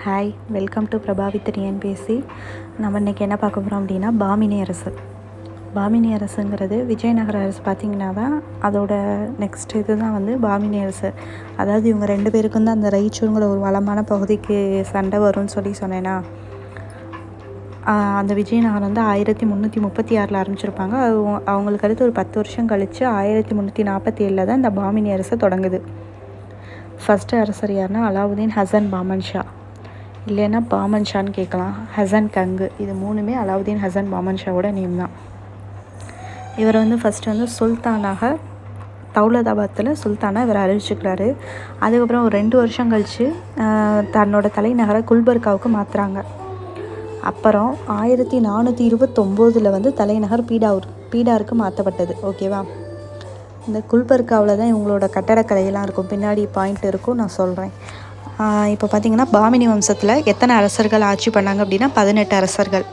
Hi, welcome to Prabha with TNPSC. நம்ம இன்றைக்கி என்ன பார்க்க போகிறோம் அப்படின்னா, பாமினி அரசு. பாமினி அரசுங்கிறது விஜயநகர அரசு பார்த்திங்கன்னா தான் அதோட நெக்ஸ்ட் இது தான் வந்து பாமினி அரசு. அதாவது இவங்க 2 பேருக்கும் தான் அந்த ரைச்சூருங்கிற ஒரு வளமான பகுதிக்கு சண்டை வரும்னு சொன்னேன்னா, அந்த விஜயநகரம் வந்து 1336 ஆரம்பிச்சிருப்பாங்க. அவங்களுக்கு அடுத்து ஒரு 10 வருஷம் கழித்து 1347 தான் இந்த பாமினி அரசு தொடங்குது. ஃபஸ்ட்டு அரசர் யாருன்னா அலாவுதீன் ஹசன் பாமன் ஷா, இல்லைன்னா பாமன் ஷான்னு கேட்கலாம், ஹசன் கங்கு. இது 3மே அலாவுதீன் ஹசன் பாமன் ஷாவோட நேம் தான். இவர் வந்து ஃபஸ்ட்டு வந்து சுல்தானாக தௌலதாபாத்தில் சுல்தானாக இவர் அறிவிச்சுக்கிறாரு. அதுக்கப்புறம் ஒரு 2 வருஷம் கழித்து தன்னோட தலைநகரை குல்பர்காவுக்கு மாற்றுறாங்க. அப்புறம் 1429 வந்து தலைநகர் பீடாருக்கு மாற்றப்பட்டது. ஓகேவா? இந்த குல்பர்காவில் தான் இவங்களோட கட்டடக்கலையெல்லாம் இருக்கும். பின்னாடி பாயிண்ட் இருக்கும், நான் சொல்கிறேன். இப்போ பார்த்திங்கன்னா பாமினி வம்சத்தில் எத்தனை அரசர்கள் ஆட்சி பண்ணாங்க அப்படின்னா 18 அரசர்கள்.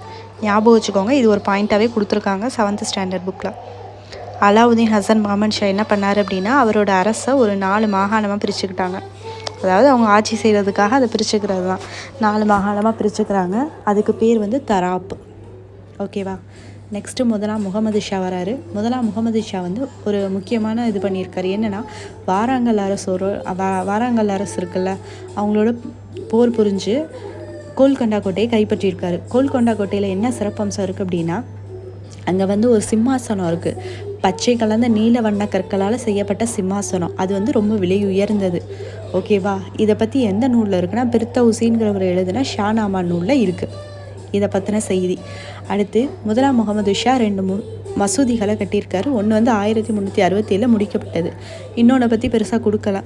ஞாபகம் வச்சுக்கோங்க, இது ஒரு பாயிண்ட்டாகவே கொடுத்துருக்காங்க 7th ஸ்டாண்டர்ட் புக்கில். அலாவுதீன் ஹசன் பாமன் ஷா என்ன பண்ணார் அப்படின்னா, அவரோட அரசை ஒரு 4 மாகாணமாக பிரிச்சுக்கிட்டாங்க. அதாவது அவங்க ஆட்சி செய்கிறதுக்காக அதை பிரிச்சுக்கிறது தான். 4 மாகாணமாக பிரிச்சுக்கிறாங்க. அதுக்கு பேர் வந்து தராப். ஓகேவா? நெக்ஸ்ட்டு முதலாம் முகமது ஷா வராரு. முதலாம் முகமது ஷா வந்து ஒரு முக்கியமான இது பண்ணியிருக்காரு. என்னென்னா, வாராங்கல் அரசு இருக்குல்ல, அவங்களோட போர் புரிஞ்சு கோல்கொண்டா கோட்டையை கைப்பற்றியிருக்காரு. கோல்கொண்டா கோட்டையில் என்ன சிறப்பம்சம் இருக்குது அப்படின்னா, அங்கே வந்து ஒரு சிம்மாசனம் இருக்குது. பச்சை கலந்த நீல வண்ண கற்களால் செய்யப்பட்ட சிம்மாசனம். அது வந்து ரொம்ப விலை உயர்ந்தது. ஓகேவா? இதை பற்றி எந்த நூலில் இருக்குன்னா, பிர்தௌசிங்கிறவர் எழுதுனா ஷானாமா நூலில் இருக்குது இதை பற்றின செய்தி. அடுத்து முதலாம் முகமது ஷா 2 மசூதிகளை கட்டியிருக்காரு. ஒன்று வந்து 1367 முடிக்கப்பட்டது, இன்னொன்று பற்றி பெருசாக கொடுக்கல.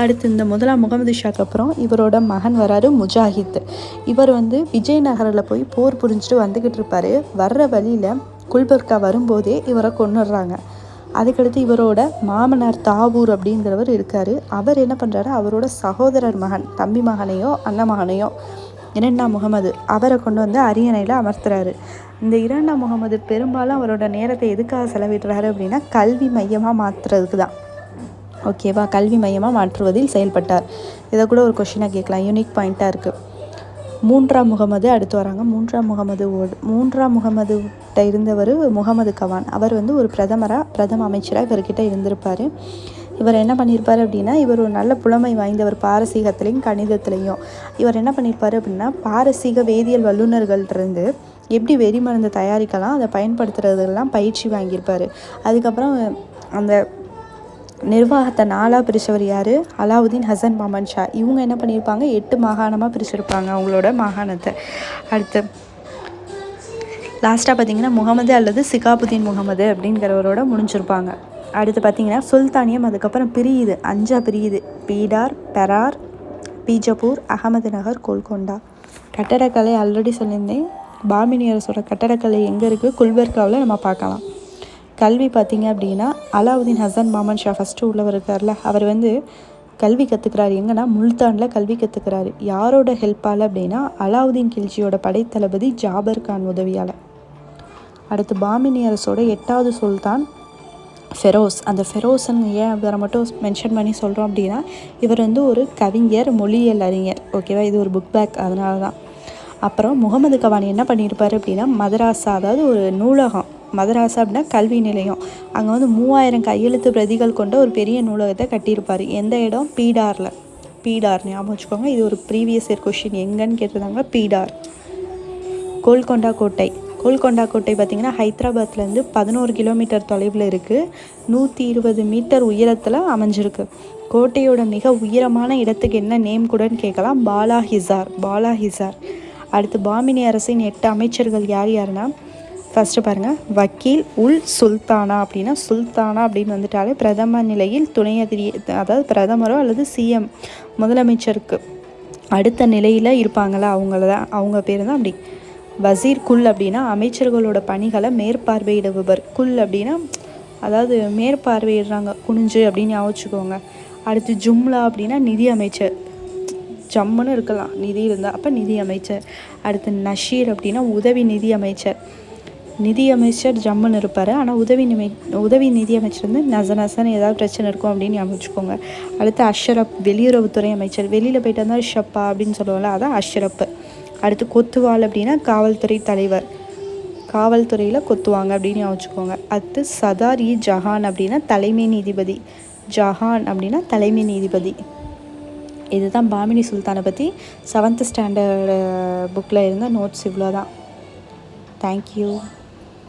அடுத்து இந்த முதலாம் முகமது ஷாக்கு அப்புறம் இவரோட மகன் வராரு, முஜாஹித். இவர் வந்து விஜயநகரில் போய் போர் புரிஞ்சுட்டு வந்துக்கிட்டு இருப்பார். வர்ற வழியில் குல்பர்கா வரும்போதே இவரை கொன்னுடுறாங்க. அதுக்கடுத்து இவரோட மாமனார் தாவூர் அப்படிங்கிறவர் இருக்கார். அவர் என்ன பண்ணுறாரு, அவரோட சகோதரர் மகன், தம்பி மகனையோ அண்ணன் மகனையோ, 2ஆம் முகமது, அவரை கொண்டு வந்து அரியணையில் அமர்த்துறாரு. இந்த 2ஆம் முகமது பெரும்பாலும் அவரோட நேரத்தை எதுக்காக செலவிடுறாரு அப்படின்னா, கல்வி மையமாக மாற்றுறதுக்கு தான். ஓகேவா? கல்வி மையமாக மாற்றுவதில் செயல்பட்டார். இதை கூட ஒரு கொஷினாக கேட்கலாம், யூனிக் பாயிண்ட்டாக இருக்குது. 3ஆம் முகமது அடுத்து வராங்க. 3ஆம் முகமதுகிட்ட இருந்தவர் முகமது கவான். அவர் வந்து ஒரு பிரதம அமைச்சராக இவர்கிட்ட இருந்திருப்பார். இவர் என்ன பண்ணியிருப்பார் அப்படின்னா, இவர் ஒரு நல்ல புலமை வாய்ந்தவர் பாரசீகத்துலேயும் கணிதத்துலேயும். இவர் என்ன பண்ணியிருப்பார் அப்படின்னா, பாரசீக வேதியியல் வல்லுநர்கள்டிருந்து எப்படி வெறிமருந்து தயாரிக்கலாம், அதை பயன்படுத்துறதெல்லாம் பயிற்சி வாங்கியிருப்பார். அதுக்கப்புறம் அந்த நிர்வாகத்தை 4ஆக பிரித்தவர் யார், அலாவுதீன் ஹசன் பாமன் ஷா. இவங்க என்ன பண்ணியிருப்பாங்க, 8 மாகாணமாக பிரிச்சிருப்பாங்க அவங்களோட மாகாணத்தை. அடுத்து லாஸ்ட்டாக பார்த்திங்கன்னா முகமது அல்லது சிகாபுதீன் முகமது அப்படிங்கிறவரோட முடிஞ்சிருப்பாங்க. அடுத்து பார்த்திங்கன்னா சுல்தானியம் அதுக்கப்புறம் பிரியுது, 5ஆக பிரியுது. பீடார், பெரார், பீஜப்பூர், அகமது நகர், கோல்கொண்டா. கட்டடக்கலை ஆல்ரெடி சொல்லியிருந்தேன். பாமினி அரசோட கட்டடக்கலை எங்கே இருக்குது, குல்பர்காவில் நம்ம பார்க்கலாம். கல்வி பார்த்திங்க அப்படின்னா, அலாவுதீன் ஹசன் பாமன் ஷா ஃபஸ்ட்டு உள்ளவர் இருக்கார்ல, அவர் வந்து கல்வி கற்றுக்கிறாரு. எங்கன்னா முல்தானில் கல்வி கற்றுக்கிறாரு. யாரோட ஹெல்ப்பால் அப்படின்னா, அலாவுதீன் கில்ஜியோட படைத்தளபதி ஜாபர் கான் உதவியால். அடுத்து பாமினி அரசோட 8வது சுல்தான் ஃபெரோஸ். அந்த ஃபெரோஸ்ன்னு ஏன் இவரை மட்டும் மென்ஷன் பண்ணி சொல்கிறோம் அப்படின்னா, இவர் வந்து ஒரு கவிஞர், மொழியியல் அறிஞர். ஓகேவா? இது ஒரு புக் பேக், அதனால தான். அப்புறம் முகமது கவான் என்ன பண்ணியிருப்பார் அப்படின்னா, மதராசா, அதாவது ஒரு நூலகம். மதராசா அப்படின்னா கல்வி நிலையம். அங்கே வந்து 3000 கையெழுத்து பிரதிகள் கொண்ட ஒரு பெரிய நூலகத்தை கட்டியிருப்பார். எந்த இடம், பீடாரில். பீடார் ஞாபகம் வச்சுக்கோங்க, இது ஒரு ப்ரீவியஸ் இயர் கொஷின், எங்கன்னு கேட்டிருந்தாங்க, பீடார். கோல்கொண்டா கோட்டை. கோல்கொண்டா கோட்டை பார்த்திங்கன்னா ஹைதராபாத்லேருந்து 11 கிலோமீட்டர் தொலைவில் இருக்குது. 120 மீட்டர் உயரத்தில் அமைஞ்சிருக்கு. கோட்டையோட மிக உயரமான இடத்துக்கு என்ன நேம் கூடன்னு கேட்கலாம், பாலாஹிசார். அடுத்து பாமினி அரசின் 8 அமைச்சர்கள் யார் யாருன்னா, ஃபஸ்ட்டு பாருங்கள், வக்கீல் உல் சுல்தானா. அப்படின்னா சுல்தானா அப்படின்னு வந்துட்டாலே பிரதம நிலையில் அதாவது பிரதமரோ அல்லது சிஎம், முதலமைச்சருக்கு அடுத்த நிலையில் இருப்பாங்களா, அவங்க பேர் தான் அப்படி. வசீர் குல் அப்படின்னா அமைச்சர்களோட பணிகளை மேற்பார்வையிடுபவர். குல் அப்படின்னா அதாவது மேற்பார்வையிடுறாங்க, குனிஞ்சு அப்படின்னு யோசிச்சுக்கோங்க. அடுத்து ஜும்லா அப்படின்னா நிதி அமைச்சர், ஜம்முன்னு இருக்கலாம் நிதி இருந்தால், அப்போ நிதி அமைச்சர். அடுத்து நஷீர் அப்படின்னா உதவி நிதி அமைச்சர். நிதியமைச்சர் ஜம்முன்னு இருப்பார். ஆனால் உதவி நிதியமைச்சர் வந்து நசன்னு ஏதாவது பிரச்சனை இருக்கும் அப்படின்னு ஞாபகம் வச்சுக்கோங்க. அடுத்து அஷ்ரப் வெளியுறவுத்துறை அமைச்சர். வெளியில் போயிட்டு வந்தால் ஷப்பா அப்படின்னு சொல்லுவோம்ல, அதான் அஷ்ரப். அடுத்து கொத்துவால் அப்படின்னா காவல்துறை தலைவர், காவல்துறையில் கொத்துவாங்க அப்படின்னு வச்சுக்கோங்க. அடுத்து சதார் இ ஜஹான் அப்படின்னா தலைமை நீதிபதி, ஜஹான் அப்படின்னா தலைமை நீதிபதி. இதுதான் பாமினி சுல்தானை பற்றி 7th ஸ்டாண்டர்டு புக்கில் இருந்த நோட்ஸ். இவ்வளோ தான். தேங்க்யூ.